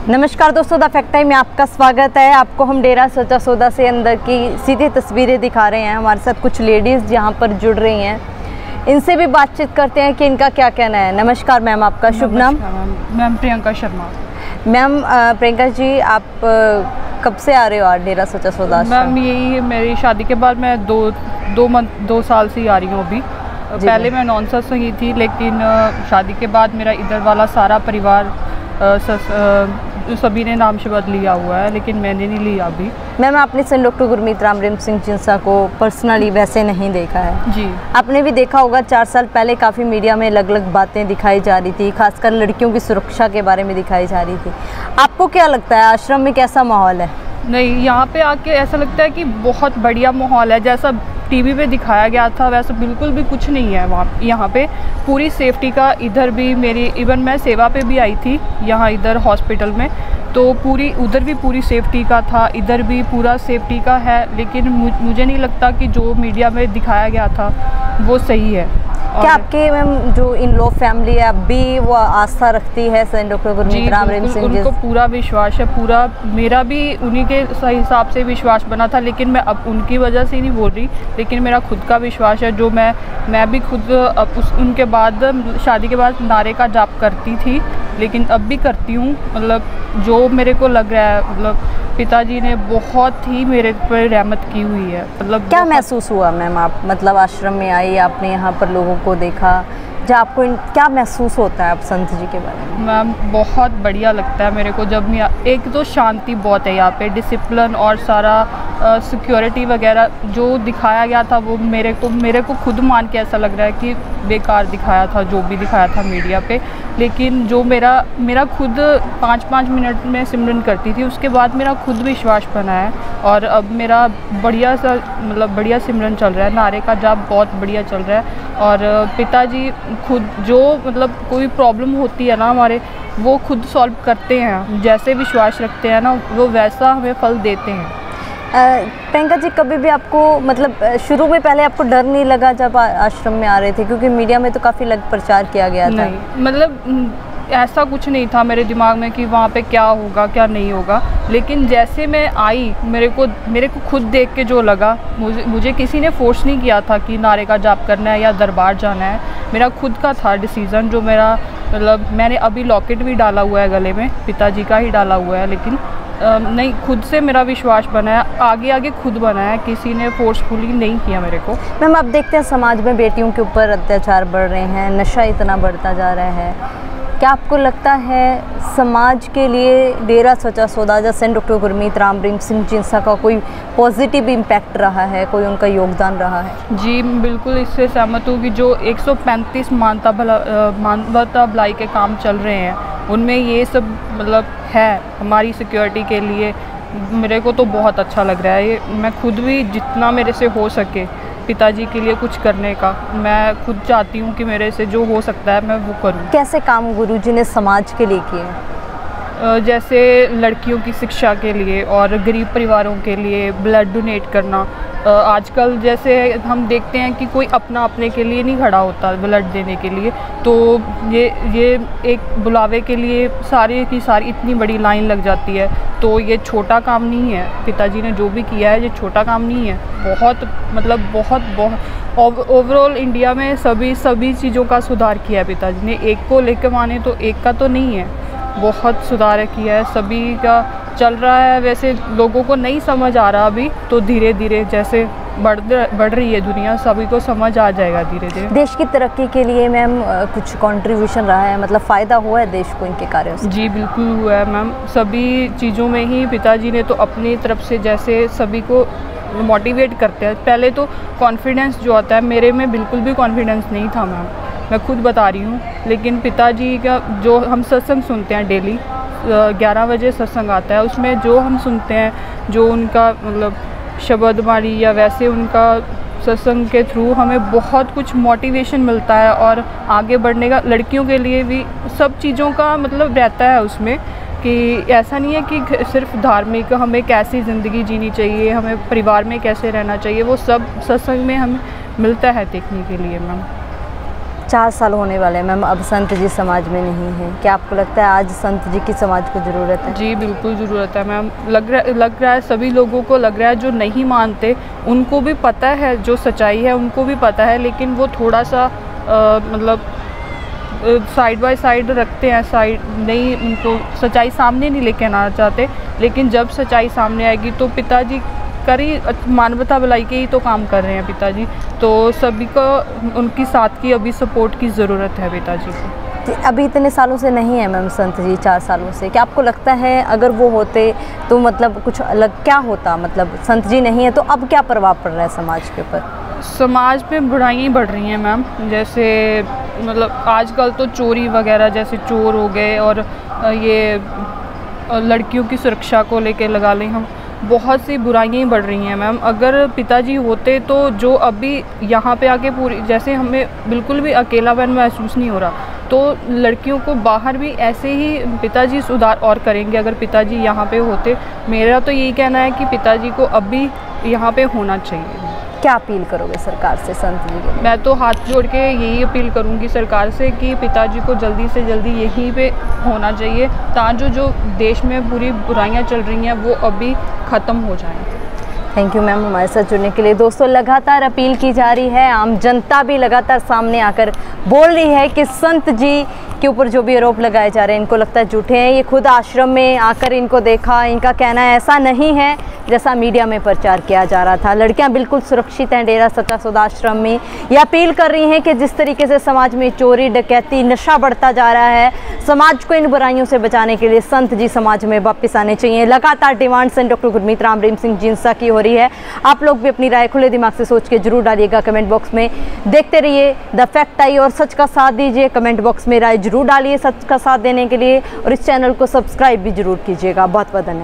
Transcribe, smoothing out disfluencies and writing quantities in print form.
नमस्कार दोस्तों, the fact time में आपका स्वागत है। आपको हम डेरा सच्चा सौदा से अंदर की सीधी तस्वीरें दिखा रहे हैं। हमारे साथ कुछ लेडीज़ यहाँ पर जुड़ रही हैं, इनसे भी बातचीत करते हैं कि इनका क्या कहना है। नमस्कार मैम, आपका शुभ नाम? मैम प्रियंका शर्मा। मैम प्रियंका जी, आप कब से आ रहे हो आज डेरा सच्चा सौदा? मैम यही मेरी शादी के बाद मैं दो साल से ही आ रही हूँ अभी। पहले मैं नॉनसस ही थी, लेकिन शादी के बाद मेरा इधर वाला सारा परिवार सभी ने नाम शब्द लिया हुआ है, लेकिन मैंने नहीं लिया अभी। मैम आपने सेंट डॉक्टर गुरमीत राम सिंह जिंसा को पर्सनली वैसे नहीं देखा है जी? आपने भी देखा होगा, 4 साल पहले काफ़ी मीडिया में अलग अलग बातें दिखाई जा रही थी, खासकर लड़कियों की सुरक्षा के बारे में दिखाई जा रही थी। आपको क्या लगता है आश्रम में कैसा माहौल है? नहीं, यहाँ पे आके ऐसा लगता है कि बहुत बढ़िया माहौल है। जैसा टीवी पे दिखाया गया था वैसा बिल्कुल भी कुछ नहीं है वहाँ। यहाँ पे पूरी सेफ्टी का, इधर भी मेरी इवन मैं सेवा पे भी आई थी यहाँ इधर हॉस्पिटल में, तो पूरी उधर भी पूरी सेफ्टी का था, इधर भी पूरा सेफ्टी का है। लेकिन मुझे नहीं लगता कि जो मीडिया में दिखाया गया था वो सही है। क्या आपके मैम जो इन लॉ फैमिली है अब भी वो आस्था रखती है सेंट डॉक्टर गुरमीत राम सिंह? उनको पूरा विश्वास है, पूरा मेरा भी उन्हीं के सही हिसाब से विश्वास बना था। लेकिन मैं अब उनकी वजह से नहीं बोल रही, लेकिन मेरा खुद का विश्वास है जो मैं भी खुद उनके बाद शादी के बाद नारे का जाप करती थी, लेकिन अब भी करती हूँ। मतलब जो मेरे को लग रहा है, मतलब पिताजी ने बहुत ही मेरे पर रहमत की हुई है। मतलब क्या महसूस हुआ मैम, आप मतलब आश्रम में आई, आपने यहाँ पर लोगों को देखा, जब आपको क्या महसूस होता है आप संत जी के बारे में? मैम बहुत बढ़िया लगता है मेरे को जब मैं, एक तो शांति बहुत है यहाँ पे, डिसिप्लिन और सारा सिक्योरिटी वगैरह जो दिखाया गया था वो मेरे को खुद मान के ऐसा लग रहा है कि बेकार दिखाया था जो भी दिखाया था मीडिया पे। लेकिन जो मेरा खुद 5-5 मिनट में सिमरन करती थी, उसके बाद मेरा खुद विश्वास बना है और अब मेरा बढ़िया सा मतलब बढ़िया सिमरन चल रहा है, नारे का जाप बहुत बढ़िया चल रहा है। और पिताजी खुद जो मतलब कोई प्रॉब्लम होती है ना हमारे, वो खुद सॉल्व करते हैं। जैसे विश्वास रखते हैं ना वो वैसा हमें फल देते हैं। प्रियंका जी, कभी भी आपको मतलब शुरू में पहले आपको डर नहीं लगा जब आश्रम में आ रहे थे? क्योंकि मीडिया में तो काफ़ी अलग प्रचार किया गया था। नहीं, मतलब ऐसा कुछ नहीं था मेरे दिमाग में कि वहाँ पे क्या होगा क्या नहीं होगा। लेकिन जैसे मैं आई, मेरे को खुद देख के जो लगा, मुझे किसी ने फोर्स नहीं किया था कि नारे का जाप करना है या दरबार जाना है। मेरा खुद का था डिसीज़न, जो मेरा मतलब मैंने अभी लॉकेट भी डाला हुआ है गले में, पिताजी का ही डाला हुआ है। लेकिन नहीं, खुद से मेरा विश्वास बना है, आगे खुद बना है, किसी ने फोर्सफुली नहीं किया मेरे को। मैम आप देखते हैं समाज में बेटियों के ऊपर अत्याचार बढ़ रहे हैं, नशा इतना बढ़ता जा रहा है, क्या आपको लगता है समाज के लिए डेरा सच्चा सौदा या सेंट डॉक्टर गुरमीत राम सिंह जिंसा का कोई पॉजिटिव इम्पैक्ट रहा है, कोई उनका योगदान रहा है? जी बिल्कुल, इससे सहमत हूँ कि जो 135 मानवता भलाई के काम चल रहे हैं उनमें ये सब मतलब है हमारी सिक्योरिटी के लिए। मेरे को तो बहुत अच्छा लग रहा है ये। मैं खुद भी जितना मेरे से हो सके पिताजी के लिए कुछ करने का, मैं खुद चाहती हूँ कि मेरे से जो हो सकता है मैं वो करूँ। कैसे काम गुरुजी ने समाज के लिए किए? जैसे लड़कियों की शिक्षा के लिए और गरीब परिवारों के लिए ब्लड डोनेट करना। आजकल जैसे हम देखते हैं कि कोई अपने के लिए नहीं खड़ा होता ब्लड देने के लिए, तो ये एक बुलावे के लिए सारी की सारी इतनी बड़ी लाइन लग जाती है। तो ये छोटा काम नहीं है, पिताजी ने जो भी किया है ये छोटा काम नहीं है। बहुत ओवरऑल इंडिया में सभी चीज़ों का सुधार किया है पिताजी ने। एक को लेकर माने तो एक का तो नहीं है, बहुत सुधार किया है, सभी का चल रहा है। वैसे लोगों को नहीं समझ आ रहा अभी, तो धीरे धीरे जैसे बढ़ रही है दुनिया, सभी को समझ आ जाएगा धीरे धीरे। देश की तरक्की के लिए मैम कुछ कंट्रीब्यूशन रहा है, मतलब फ़ायदा हुआ है देश को इनके कार्यों से? जी बिल्कुल हुआ है मैम, सभी चीज़ों में ही पिताजी ने तो अपनी तरफ से जैसे सभी को मोटिवेट करते हैं। पहले तो कॉन्फिडेंस जो आता है, मेरे में बिल्कुल भी कॉन्फिडेंस नहीं था मैम, मैं खुद बता रही हूँ। लेकिन पिताजी का जो हम सत्संग सुनते हैं डेली 11 बजे सत्संग आता है, उसमें जो हम सुनते हैं, जो उनका मतलब शब्दमाली या वैसे उनका सत्संग के थ्रू हमें बहुत कुछ मोटिवेशन मिलता है और आगे बढ़ने का। लड़कियों के लिए भी सब चीज़ों का मतलब रहता है उसमें, कि ऐसा नहीं है कि सिर्फ धार्मिक, हमें कैसी ज़िंदगी जीनी चाहिए, हमें परिवार में कैसे रहना चाहिए, वो सब सत्संग में हमें मिलता है देखने के लिए मैम। 4 साल होने वाले हैं मैम, अब संत जी समाज में नहीं है। क्या आपको लगता है आज संत जी की समाज को ज़रूरत है? जी बिल्कुल ज़रूरत है मैम। लग रहा है सभी लोगों को लग रहा है, जो नहीं मानते उनको भी पता है जो सच्चाई है, उनको भी पता है, लेकिन वो थोड़ा सा मतलब साइड बाय साइड रखते हैं, साइड नहीं, उनको सच्चाई सामने नहीं लेके आना चाहते। लेकिन जब सच्चाई सामने आएगी तो पिताजी करी मानवता भलाई के ही तो काम कर रहे हैं पिताजी, तो सभी को उनकी साथ की अभी सपोर्ट की ज़रूरत है पिताजी को। अभी इतने सालों से नहीं है मैम संत जी, 4 सालों से। क्या आपको लगता है अगर वो होते तो मतलब कुछ अलग क्या होता? मतलब संत जी नहीं है तो अब क्या प्रभाव पड़ रहा है समाज के ऊपर? समाज में बुराइयाँ बढ़ रही हैं मैम, जैसे मतलब आजकल तो चोरी वगैरह, जैसे चोर हो गए, और ये लड़कियों की सुरक्षा को लेके लगा लें हम, बहुत सी बुराइयाँ बढ़ रही हैं मैम। अगर पिताजी होते तो जो अभी यहाँ पे आके पूरी, जैसे हमें बिल्कुल भी अकेलापन महसूस नहीं हो रहा, तो लड़कियों को बाहर भी ऐसे ही पिताजी सुधार और करेंगे अगर पिताजी यहाँ पे होते। मेरा तो यही कहना है कि पिताजी को अभी यहाँ पे होना चाहिए। क्या अपील करोगे सरकार से संत जी के? मैं तो हाथ जोड़ के यही अपील करूंगी सरकार से कि पिताजी को जल्दी से जल्दी यहीं पे होना चाहिए, ताकि जो देश में पूरी बुराइयां चल रही हैं वो अभी ख़त्म हो जाएं। थैंक यू मैम हमारे साथ जुड़ने के लिए। दोस्तों लगातार अपील की जा रही है, आम जनता भी लगातार सामने आकर बोल रही है कि संत जी के ऊपर जो भी आरोप लगाए जा रहे हैं इनको लगता है झूठे हैं। ये खुद आश्रम में आकर इनको देखा, इनका कहना है ऐसा नहीं है जैसा मीडिया में प्रचार किया जा रहा था। लड़कियां बिल्कुल सुरक्षित हैं डेरा सच्चा सौदा आश्रम में। ये अपील कर रही हैं कि जिस तरीके से समाज में चोरी, डकैती, नशा बढ़ता जा रहा है, समाज को इन बुराइयों से बचाने के लिए संत जी समाज में वापस आने चाहिए। लगातार डिमांड सेंटर डॉक्टर गुरमीत राम रहीम सिंह जिंसा की हो रही है। आप लोग भी अपनी राय खुले दिमाग से सोच के जरूर डालिएगा कमेंट बॉक्स में। देखते रहिए द फैक्ट आई और सच का साथ दीजिए। कमेंट बॉक्स में राय जरूर डालिए सच का साथ देने के लिए, और इस चैनल को सब्सक्राइब भी जरूर कीजिएगा। बहुत बहुत धन्यवाद।